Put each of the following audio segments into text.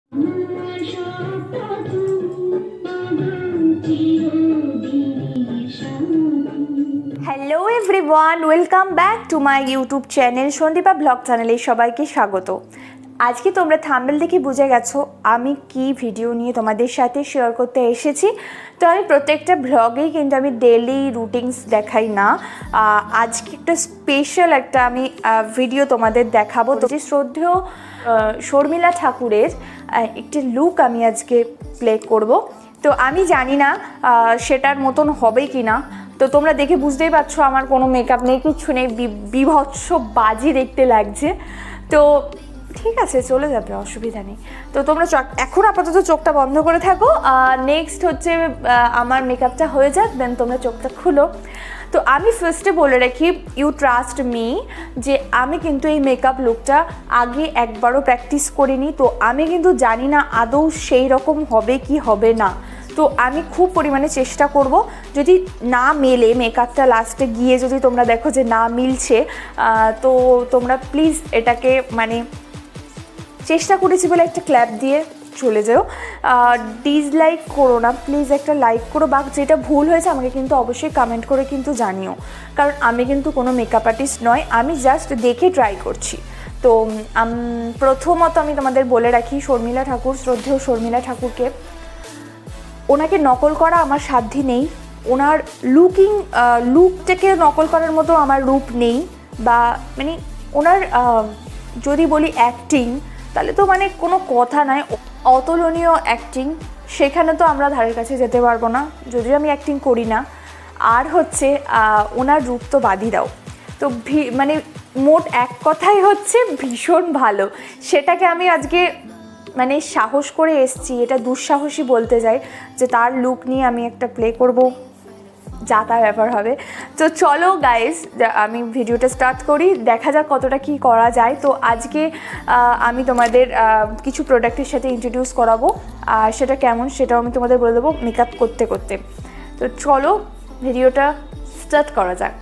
Hello everyone, welcome back to my YouTube channel Sandipa blog চ্যানেলে সবাইকে স্বাগত। আজকে তোমরা থাম্বনেল দেখে বুঝে গেছো আমি কি ভিডিও নিয়ে তোমাদের সাথে শেয়ার করতে এসেছি। তো আমি প্রত্যেকটা ব্লগেই কিন্তু আমি ডেলি রুটিনস দেখাই না, আজকে একটা স্পেশাল একটা আমি ভিডিও তোমাদের দেখাবো। তো যে শ্রদ্ধেয় শর্মিলা ঠাকুরের একটি লুক আমি আজকে প্লে করব। তো আমি জানি না সেটার মতন হবে কি না, তো তোমরা দেখে বুঝতেই পারছো আমার কোনো মেকআপ নেই, কিছু নেই, বিভৎস বাজি দেখতে লাগছে। তো ঠিক আছে, চলে যাবে, অসুবিধা নেই। তো তোমরা এখন আপাতত চোখটা বন্ধ করে থাকো, নেক্সট হচ্ছে আমার মেকআপটা হয়ে যাক, দেন তোমরা চোখটা খুলো। তো আমি ফার্স্টে বলে রাখি, ইউ ট্রাস্ট মি, যে আমি কিন্তু এই মেকআপ লুকটা আগে একবারও প্র্যাকটিস করিনি। তো আমি কিন্তু জানি না আদৌ সেই রকম হবে কি হবে না। তো আমি খুব পরিমাণে চেষ্টা করব, যদি না মেলে মেকআপটা লাস্টে গিয়ে যদি তোমরা দেখো যে না মিলছে, তো তোমরা প্লিজ এটাকে মানে চেষ্টা করেছি বলে একটা ক্ল্যাপ দিয়ে চলে যাও, ডিসলাইক করো না প্লিজ, একটা লাইক করো, বা যেটা ভুল হয়েছে আমাকে কিন্তু অবশ্যই কমেন্ট করে কিন্তু জানিও, কারণ আমি কিন্তু কোনো মেকআপ আর্টিস্ট নয়, আমি জাস্ট দেখে ট্রাই করছি। তো প্রথমত আমি তোমাদের বলে রাখি, শর্মিলা ঠাকুর, শ্রদ্ধেয় শর্মিলা ঠাকুরকে, ওনাকে নকল করা আমার সাধ্যি নেই, ওনার লুকটাকে নকল করার মতো আমার রূপ নেই, বা মানে ওনার যদি বলি অ্যাক্টিং, তাহলে তো মানে কোনো কথা নাই, অতুলনীয় অ্যাক্টিং, সেখানে তো আমরা ধারের কাছে যেতে পারবো না, যদিও আমি অ্যাক্টিং করি না। আর হচ্ছে ওনার রূপ তো বাদই দাও, তো মানে মোট এক কথাই হচ্ছে ভীষণ ভালো। সেটাকে আমি আজকে মানে সাহস করে এসছি, এটা দুঃসাহসী বলতে যাই, যে তার লুক নিয়ে আমি একটা প্লে করব, যা তার ব্যাপার হবে। তো চলো গাইস, আমি ভিডিওটা স্টার্ট করি, দেখা যাক কতটা কি করা যায়। তো আজকে আমি তোমাদের কিছু প্রোডাক্টের সাথে ইন্ট্রোডিউস করাবো, আর সেটা কেমন সেটাও আমি তোমাদের বলে দেবো মেকআপ করতে করতে। তো চলো ভিডিওটা স্টার্ট করা যাক।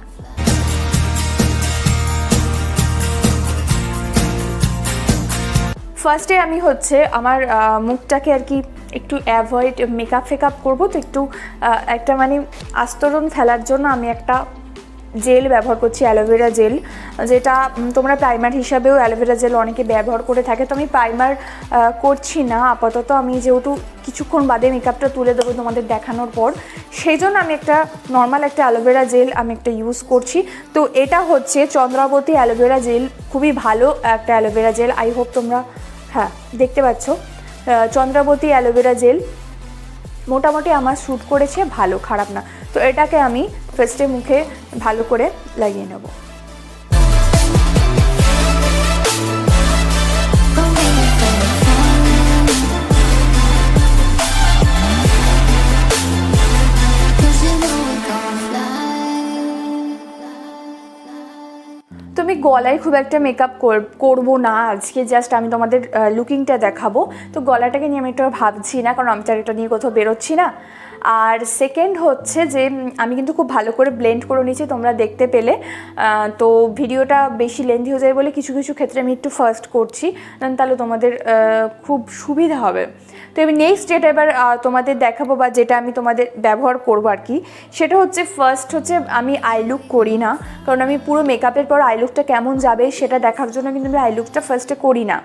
ফার্স্টে আমি হচ্ছে আমার মুখটাকে আর কি একটু অ্যাভয়েড মেকআপ করবো, তো একটু একটা মানে আস্তরণ ফেলার জন্য আমি একটা জেল ব্যবহার করছি, অ্যালোভেরা জেল, যেটা তোমরা প্রাইমার হিসাবেও অ্যালোভেরা জেল অনেকে ব্যবহার করে থাকে। তো আমি প্রাইমার করছি না আপাতত, আমি যেহেতু কিছুক্ষণ বাদে মেকআপটা তুলে দেবো তোমাদের দেখানোর পর, সেই জন্য আমি একটা নর্মাল একটা অ্যালোভেরা জেল আমি একটা ইউজ করছি। তো এটা হচ্ছে চন্দ্রাবতী অ্যালোভেরা জেল, খুবই ভালো একটা অ্যালোভেরা জেল, আই হোপ তোমরা হ্যাঁ দেখতে পাচ্ছ, চন্দ্রাবতী অ্যালোভেরা জেল মোটামুটি আমার শ্যুট করেছে, ভালো, খারাপ না। তো এটাকে আমি ফার্স্টে মুখে ভালো করে লাগিয়ে নেব। তো আমি গলায় খুব একটা মেকআপ করবো না আজকে, জাস্ট আমি তোমাদের লুকিংটা দেখাবো। তো গলাটাকে নিয়ে আমি একটু ভাবছি না, কারণ আমি তো এটা নিয়ে কোথাও বেরোচ্ছি না। আর সেকেন্ড হচ্ছে যে আমি কিন্তু খুব ভালো করে ব্লেন্ড করে নিয়েছি, তোমরা দেখতে পেলে। তো ভিডিওটা বেশি লেন্থি হয়ে যায় বলে কিছু কিছু ক্ষেত্রে আমি একটু ফার্স্ট করছি, তাহলে তোমাদের খুব সুবিধা হবে। তো আমি নেক্সট যেটা এবার তোমাদের দেখাবো, বা যেটা আমি তোমাদের ব্যবহার করবো আর কি, সেটা হচ্ছে ফার্স্ট হচ্ছে আমি আই লুক করি না, কারণ আমি পুরো মেকআপের পর আই লুকটা কেমন যাবে সেটা দেখার জন্য কিন্তু আমি আই লুকটা ফার্স্টে করি না।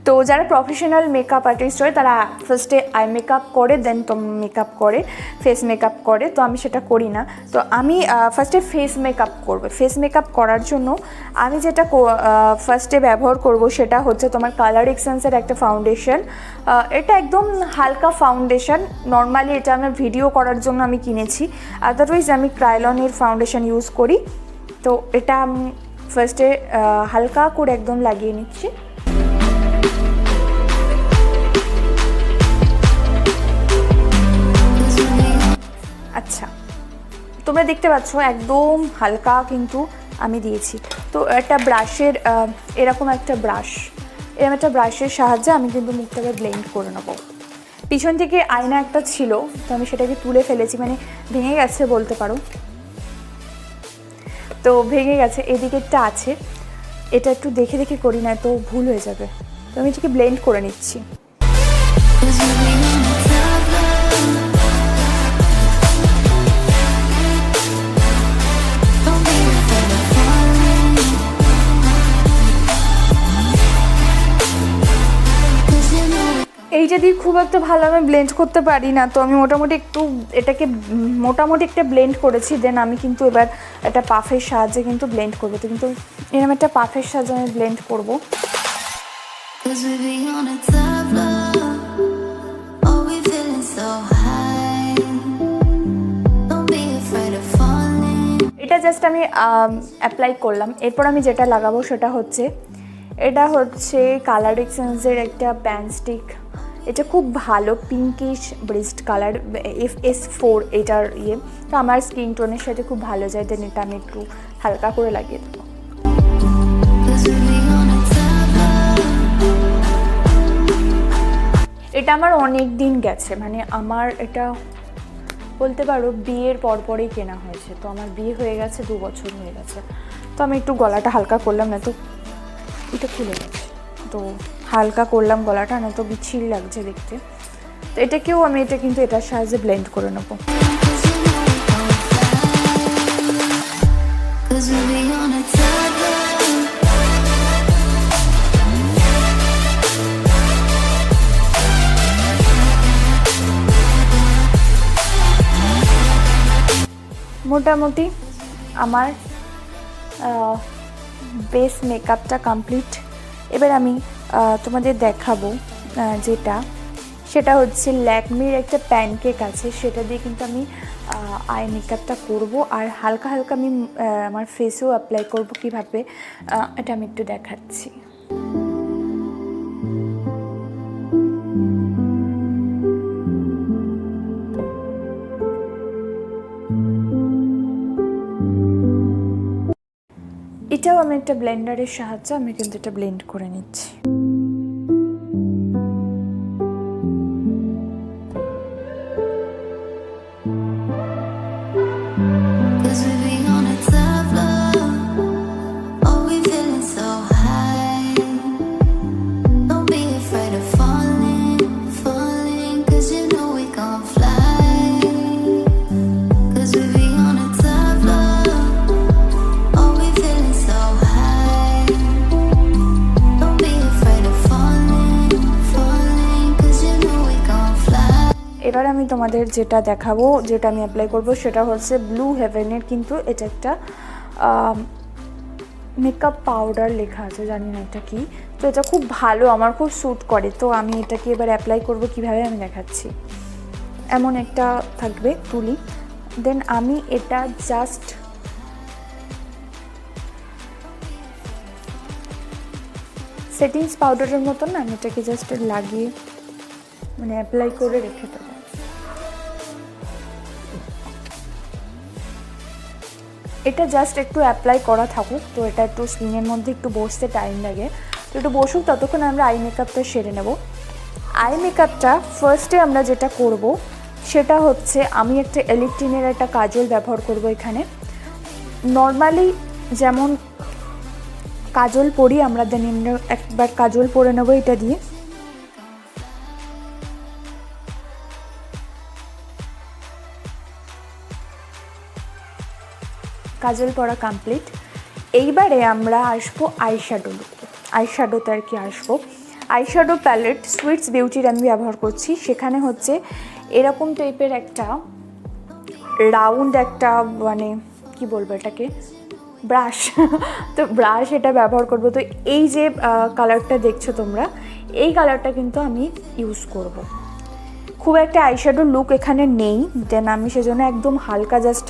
তো যারা প্রফেশনাল মেকআপ আর্টিস্ট হয় তারা ফার্স্টে আই মেকআপ করে, দেন তো মেকআপ করে, ফেস মেকআপ করে, তো আমি সেটা করি না। তো আমি ফার্স্টে ফেস মেকআপ করবো। ফেস মেকআপ করার জন্য আমি যেটা ফার্স্টে ব্যবহার করব সেটা হচ্ছে তোমার কালার এক্সেন্সের একটা ফাউন্ডেশন। এটা একদম হালকা ফাউন্ডেশন, নর্মালি এটা আমার ভিডিও করার জন্য আমি কিনেছি, আদারওয়াইজ আমি ক্রায়োলনের ফাউন্ডেশন ইউজ করি। তো এটা আমি ফার্স্টে হালকা করে একদম লাগিয়ে নিচ্ছি। আচ্ছা, তোমরা দেখতে পাচ্ছ একদম হালকা কিন্তু আমি দিয়েছি। তো একটা ব্রাশের এরকম একটা ব্রাশের সাহায্যে আমি কিন্তু মুখটাকে ব্লেন্ড করে নেবো। পিছন থেকে আয়না একটা ছিল, তো আমি সেটাকে তুলে ফেলেছি, মানে ভেঙে গেছে বলতে পারো। তো ভেঙে গেছে, এদিকেরটা আছে, এটা একটু দেখে দেখে করি, না তো ভুল হয়ে যাবে। তো আমি এটাকে ব্লেন্ড করে নিচ্ছি। 'Cause we'll be on the top floor. Don't be afraid of falling. 'Cause you know এইটা দিয়ে খুব একটা ভালো আমি ব্লেন্ড করতে পারি না, তো আমি মোটামুটি একটু এটাকে মোটামুটি একটা ব্লেন্ড করেছি। দেন আমি কিন্তু এবার একটা পাফের সাহায্যে কিন্তু ব্লেন্ড করবো। তো কিন্তু এরকম একটা পাফের সাহায্যে আমি ব্লেন্ড করবো। 'cause we'll be on the top floor. Oh, we feeling so high. Don't be afraid of falling. এটা জাস্ট আমি অ্যাপ্লাই করলাম। এরপর আমি যেটা লাগাবো সেটা হচ্ছে কালার এক্সচেঞ্জের একটা প্যান স্টিক। এটা খুব ভালো পিঙ্কিশ ব্রিস্ট কালার, FS4 এটার ইয়ে। তো আমার স্কিন টোনের সাথে খুব ভালো যায়। দেন এটা আমি একটু হালকা করে লাগিয়ে দেবো। 'Cause we'll be on the top floor. এটা আমার অনেক দিন গেছে, মানে আমার এটা বলতে পারো বিয়ের পরপরই কেনা হয়েছে। তো আমার বিয়ে হয়ে গেছে 2 বছর হয়ে গেছে। তো আমি একটু গলাটা হালকা করলাম, না তো এটা খুলে গেছে। তো হালকা করলাম গলাটা, না তো বিচ্ছিরি লাগছে দেখতে। তো এটাকেও আমি কিন্তু এটার সাহায্যে ব্লেন্ড করে নেবো। 'Cause we'll be on the top floor. মোটামুটি আমার বেস মেকআপটা কমপ্লিট। এবার আমি তোমাদের দেখাবো সেটা হচ্ছে ল্যাকমির একটা প্যানকেক আছে, সেটা দিয়ে কিন্তু আমি আই মেকআপটা করব। আর হালকা হালকা আমি আমার ফেসেও অ্যাপ্লাই করব কীভাবে, এটা আমি একটু দেখাচ্ছি। এটাও আমি একটা ব্লেন্ডারের সাহায্যে আমি কিন্তু এটা ব্লেন্ড করে নিচ্ছি। Cause we'll be on the top floor. Oh, we feeling so high. Don't be afraid of falling, falling. Cause you know we gon' fly. Cause we'll be on the top floor. Oh, we feeling so high. Don't be afraid of falling, falling. Cause you know we gon' fly. এবার আমি তোমাদের যেটা দেখাবো, যেটা আমি apply করব সেটা হচ্ছে ব্লু হেভেনের, কিন্তু এটা একটা মেকআপ পাউডার লেখা আছে, জানি না এটা কি। তো এটা খুব ভালো, আমার খুব স্যুট করে। তো আমি এটাকে এবার অ্যাপ্লাই করব কিভাবে আমি দেখাচ্ছি। এমন একটা থাকবে তুলি, দেন আমি এটা জাস্ট সেটিংস পাউডারের মতন না, আমি এটাকে জাস্ট লাগিয়ে মানে অ্যাপ্লাই করে রেখে দেবো। এটা জাস্ট একটু অ্যাপ্লাই করা থাকুক, তো এটা একটু স্কিনের মধ্যে একটু বসতে টাইম লাগে। তো একটু বসুক, ততক্ষণ আমরা আই মেকআপটা সেরে নেব। আই মেকআপটা ফার্স্টে আমরা যেটা করব সেটা হচ্ছে আমি একটা এলিপটিনের একটা কাজল ব্যবহার করব এখানে। নর্মালি যেমন কাজল পরি আমরা, দেন একবার কাজল পরে নেবো এটা দিয়ে। কাজল পরা কমপ্লিট। এইবারে আমরা আসবো আইশ্যাডোতে আর কি আসবো। আইশ্যাডো প্যালেট সুইটস বিউটির আমি ব্যবহার করছি। সেখানে হচ্ছে এরকম টাইপের একটা রাউন্ড একটা মানে কি বলবো এটাকে, ব্রাশ। তো ব্রাশ এটা ব্যবহার করব। তো এই যে কালারটা দেখছো তোমরা, এই কালারটা কিন্তু আমি ইউজ করব। খুব একটা আইশ্যাডো লুক এখানে নেই, দেন আমি সেজন্য একদম হালকা জাস্ট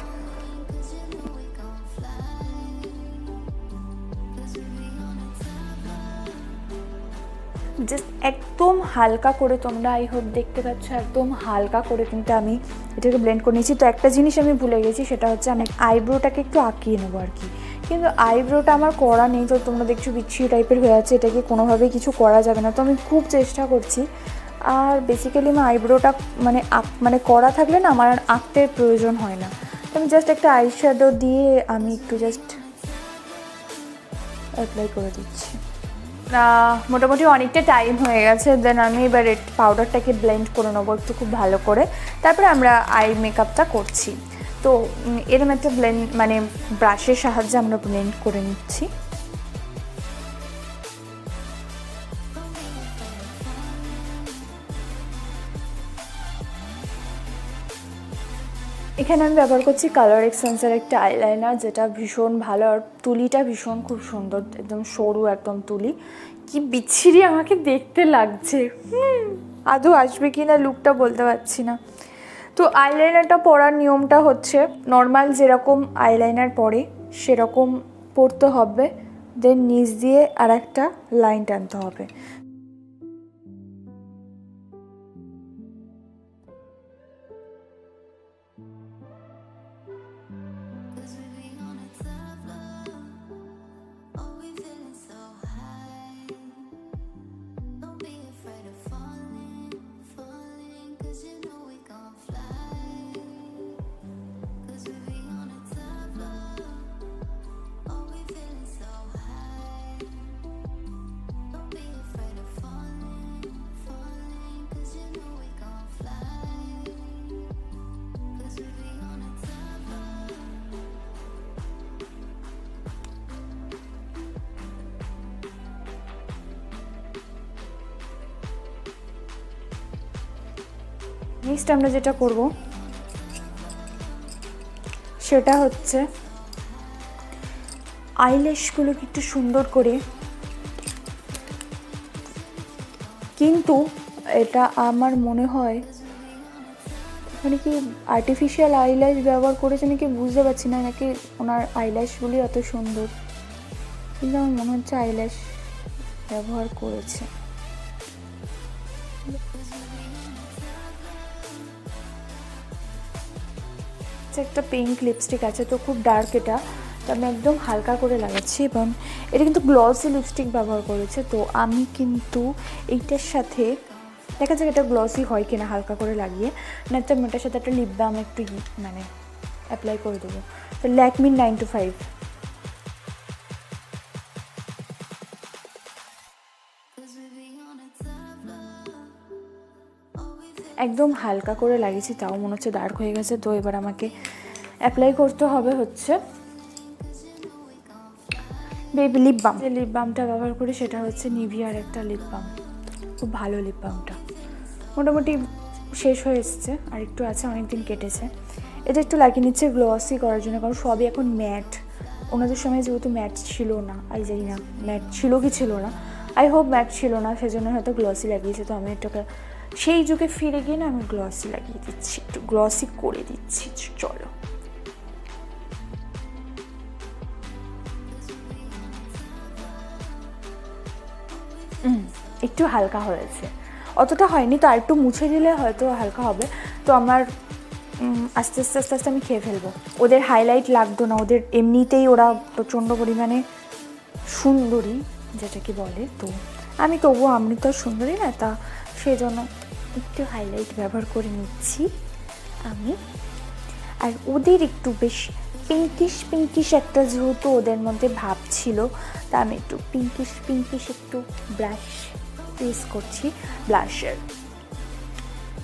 একদম হালকা করে, তোমরা আই হোপ দেখতে পাচ্ছ, একদম হালকা করে কিন্তু আমি এটাকে ব্লেন্ড করে নিয়েছি। তো একটা জিনিস আমি ভুলে গেছি, সেটা হচ্ছে আমি আইব্রোটাকে একটু আঁকিয়ে নেবো আর কি। কিন্তু আইব্রোটা আমার করা নেই, তো তোমরা দেখছো বিচ্ছিরি টাইপের হয়ে আছে, এটাকে কোনোভাবেই কিছু করা যাবে না। তো আমি খুব চেষ্টা করছি। আর বেসিক্যালি আমার আইব্রোটা মানে করা থাকলে না আমার আর আঁকতে প্রয়োজন হয় না। তো আমি জাস্ট একটা আইশ্যাডো দিয়ে আমি একটু জাস্ট অ্যাপ্লাই করে দিচ্ছি। মোটামুটি অনেকটা টাইম হয়ে গেছে। দেন আমি এবার পাউডারটাকে ব্লেন্ড করে নেবো একটু খুব ভালো করে, তারপরে আমরা আই মেকআপটা করছি। তো এরকম একটা মানে ব্রাশের সাহায্যে আমরা ব্লেন্ড করে নিচ্ছি। এখানে আমি ব্যবহার করছি কালার এক্সেন্সের একটা আইলাইনার, যেটা ভীষণ ভালো, আর তুলিটা ভীষণ খুব সুন্দর, একদম সরু একদম তুলি। কি বিচ্ছিরি আমাকে দেখতে লাগছে, আদৌ আসবে কি না লুকটা বলতে পারছি না। তো আইলাইনারটা পরার নিয়মটা হচ্ছে নর্মাল যেরকম আইলাইনার পরে সেরকম পরতে হবে, দেন নিচ দিয়ে আর একটা লাইন টানতে হবে। নেক্সট আমরা যেটা করব সেটা হচ্ছে আইল্যাশগুলোকে একটু সুন্দর করে, কিন্তু এটা আমার মনে হয় মানে কি আর্টিফিশিয়াল আইল্যাশ ব্যবহার করেছে নাকি বুঝতে পারছি না, নাকি ওনার আইল্যাশগুলি এত সুন্দর, কিন্তু আমার মনে হচ্ছে আইল্যাশ ব্যবহার করেছে। একটা পিঙ্ক লিপস্টিক আছে, তো খুব ডার্ক এটা, তো আমি একদম হালকা করে লাগাচ্ছি, এবং এটা কিন্তু গ্লসি লিপস্টিক ব্যবহার করেছে। তো আমি কিন্তু এইটার সাথে দেখা যাক এটা গ্লসি হয় কিনা হালকা করে লাগিয়ে, না তো আমি এটার সাথে একটা লিপ বাম একটু মানে অ্যাপ্লাই করে দেবো। তো ল্যাকমির 9to5। একদম হালকা করে লাগিয়েছি, তাও মনে হচ্ছে ডার্ক হয়ে গেছে। তো এবার আমাকে অ্যাপ্লাই করতে হবে হচ্ছে বেবি লিপ বাম। যে লিপ বামটা ব্যবহার করি সেটা হচ্ছে নিভিয়ার একটা লিপ বাম, খুব ভালো লিপ বামটা। মোটামুটি শেষ হয়ে এসছে, আর একটু আছে, অনেকদিন কেটেছে। এটা একটু লাগিয়ে নিচ্ছে গ্লসি করার জন্য, কারণ সবই এখন ম্যাট। ওনাদের সময় যেহেতু ম্যাট ছিল না, আমি জানি না ম্যাট ছিল কি ছিল না, আই হোপ ম্যাট ছিল না, সেজন্য হয়তো গ্লসি লাগিয়েছে। তো আমি এটাকে সেই যুগে ফিরে গিয়ে না আমি গ্লসি লাগিয়ে দিচ্ছি, একটু গ্লসি করে দিচ্ছি। চলো, একটু হালকা হয়েছে, অতটা হয়নি, তো আর একটু মুছে দিলে হয়তো হালকা হবে। তো আমার আস্তে আস্তে আস্তে আস্তে আমি খেয়ে ফেলবো। ওদের হাইলাইট লাগতো না, ওদের এমনিতেই ওরা প্রচণ্ড পরিমাণে সুন্দরী, যেটা কি বলে। তো আমি তবুও আমি তো সুন্দরী না, তা সেজন্য একটু হাইলাইট ব্যবহার করে নিচ্ছি আমি। আর ওদের একটু বেশ পিঙ্কিশ একটা, যেহেতু ওদের মধ্যে ভাব ছিল, তা আমি একটু পিঙ্কিশ একটু ব্রাশ ইউজ করছি, ব্লাশার,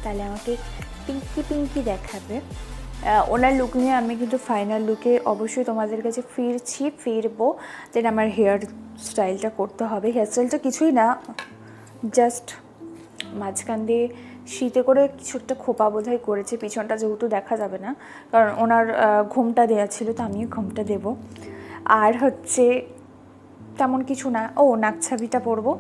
তাহলে আমাকে পিঙ্কি দেখাবে। ওনার লুক নিয়ে আমি কিন্তু ফাইনাল লুকে অবশ্যই তোমাদের কাছে ফিরবো। দেন আমার হেয়ার স্টাইলটা করতে হবে। হেয়ার স্টাইলটা কিছুই না, জাস্ট মাঝখান দিয়ে শীতে করে কিছু একটা খোপা বোধহয় করেছে, পিছনটা যেহেতু দেখা যাবে না, কারণ ওনার ঘোমটা দেওয়া ছিল, তো আমিও ঘোমটা দেব। আর হচ্ছে তেমন কিছু না, ও নাকছাবিটা পরবো,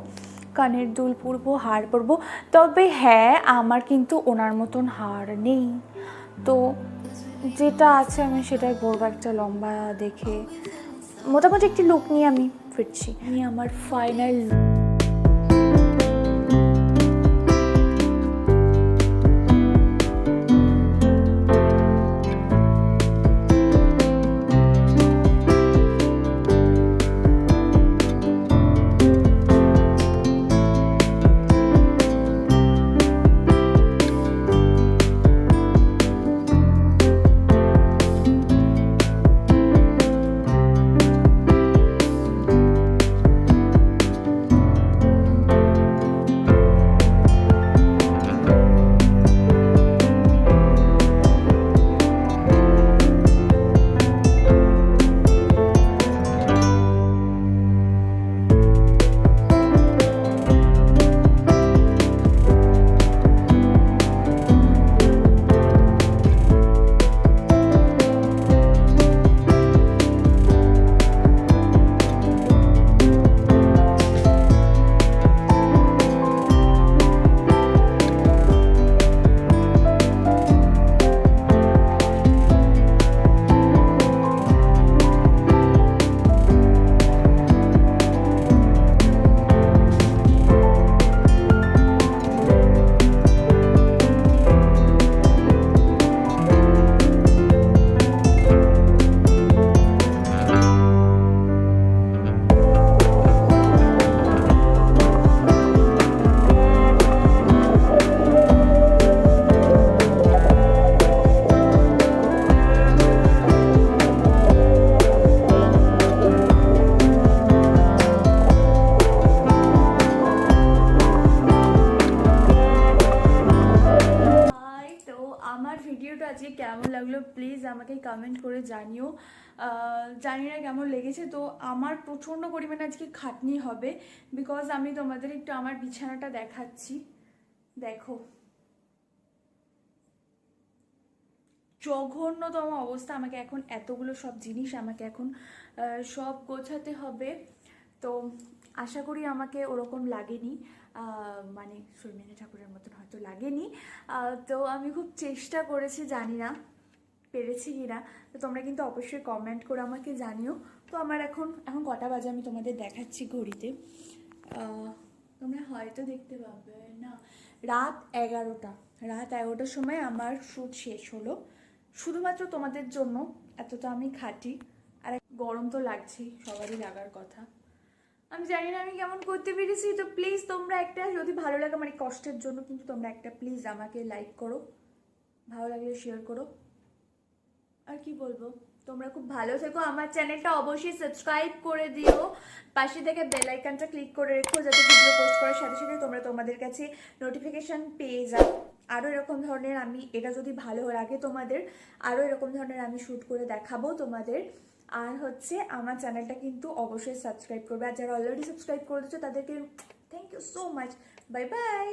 কানের দুল পরবো, হার পরবো। তবে হ্যাঁ, আমার কিন্তু ওনার মতন হার নেই, তো যেটা আছে আমি সেটাই পরবো, একটা লম্বা দেখে। মোটামুটি একটি লুক নিয়ে আমি ফিরছি, আমার ফাইনাল আমার ভিডিওটা আজকে কেমন লাগলো প্লিজ আমাকে কমেন্ট করে জানিও। জানি না কেমন লেগেছে। তো আমার প্রচণ্ড পরিমাণে আজকে খাটনি হবে, বিকজ আমি তোমাদের একটু আমার বিছানাটা দেখাচ্ছি। দেখো, জঘন্যতম অবস্থা। আমাকে এখন এতগুলো সব জিনিস আমাকে এখন সব গোছাতে হবে। তো আশা করি আমাকে ওরকম লাগেনি, মানে শর্মিলা ঠাকুরের মতন হয়তো লাগেনি। তো আমি খুব চেষ্টা করেছি, জানি না পেরেছি কি না। তো তোমরা কিন্তু অবশ্যই কমেন্ট করে আমাকে জানিও। তো আমার এখন কটা বাজে আমি তোমাদের দেখাচ্ছি ঘড়িতে। তোমরা হয়তো দেখতে পাবে না, রাত 11টা। রাত 11টার সময় আমার শ্যুট শেষ হলো, শুধুমাত্র তোমাদের জন্য। এতটা আমি খাটি, আর গরম তো লাগছেই, সবারই লাগার কথা। আমি জানি না আমি কেমন করতে পেরেছি। তো প্লিজ তোমরা একটা, যদি ভালো লাগে মানে কষ্টের জন্য, কিন্তু তোমরা একটা প্লিজ আমাকে লাইক করো, ভালো লাগলে শেয়ার করো। আর কি বলবো, তোমরা খুব ভালো থেকো। আমার চ্যানেলটা অবশ্যই সাবস্ক্রাইব করে দিও, পাশে থেকে বেল আইকনটা ক্লিক করে রেখো, যাতে ভিডিও পোস্ট করার সাথে সাথে তোমরা তোমাদের কাছে নোটিফিকেশান পেয়ে যাও। আরও এরকম ধরনের, আমি এটা যদি ভালো লাগে তোমাদের, আরও এরকম ধরনের আমি শ্যুট করে দেখাবো তোমাদের। আর হচ্ছে আমার চ্যানেলটা কিন্তু অবশ্যই সাবস্ক্রাইব করবে, আর যারা অলরেডি সাবস্ক্রাইব করে দিচ্ছ তাদেরকে thank you so much. Bye by.